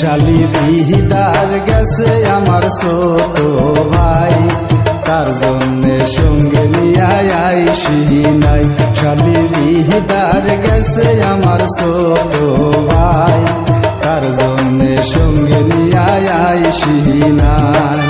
শালির ইহিদার গেছে আমার ছোট ভাই, তার জন্যে সঙ্গে নিয়ে আইসি নাই। শালির ইহিদার গেছে আমার ছোট ভাই, তার জন্যে সঙ্গে নিয়ে আইসি নাই।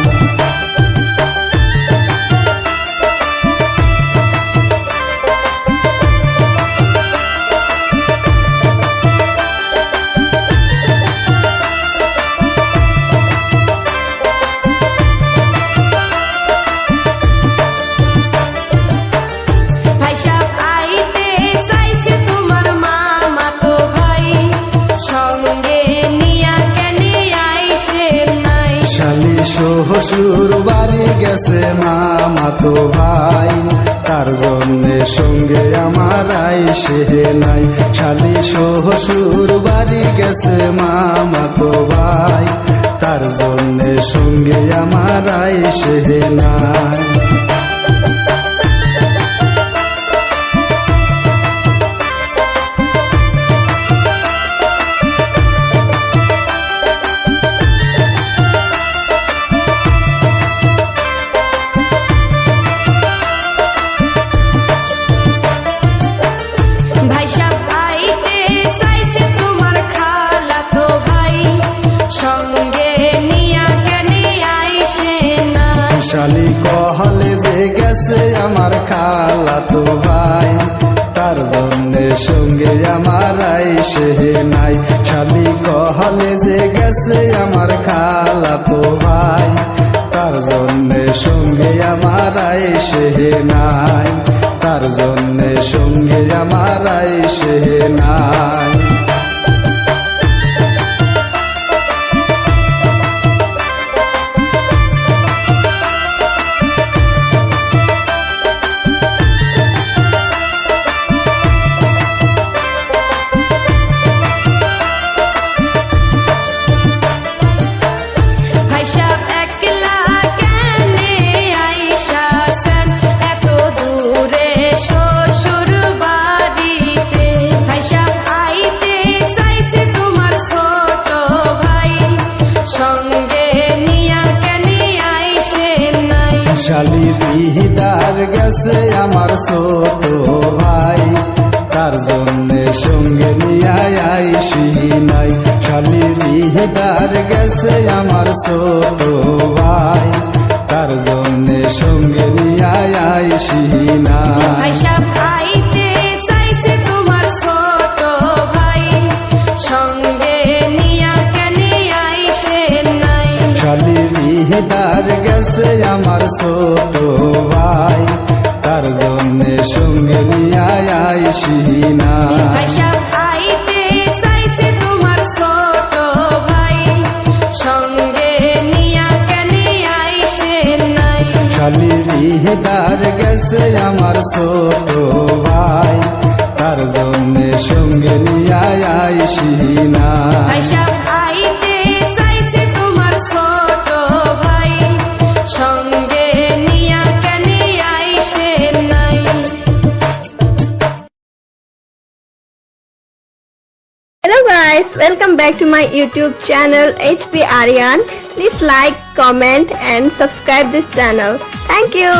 শ্বশুর বাড়ি গেছে মামাতো ভাই, তার জন্যে সঙ্গে আমার আইসে নাই। শালি শ্বশুর বাড়ি গেছে মামাতো ভাই, তার জন্যে সঙ্গে আমার আইসে নাই। শালি কহলে যে গেছে আমার খালাতো ভাই, তার জন্যে সঙ্গে আমার আইসে নাই। শালি কহলে যে গেছে আমার খালাতো ভাই, তার জন্যে সঙ্গে আমার আইসে নাই, তার জন্যে সঙ্গে আমার আইসে নাই। শালির ইহিদার গেছে আমার ছোট ভাই, তার জন্যে সঙ্গে নিয়ে আইসি নাই। শালির ইহিদার গেছে আমার ছোট ভাই, তার জন্যে সঙ্গে নিয়ে আইসি নাই। শালির ইহিদার গেছে আমার ছোট ভাই, তার জন্যে সঙ্গে নিয়ে আইসি নাই। শালির ইহিদার গেছে আমার ছোট ভাই, তার জন্যে সঙ্গে নিয়ে আইসি নাই। Hello guys, welcome back to my YouTube channel HP Aryan. Please like, comment and subscribe this channel. Thank you.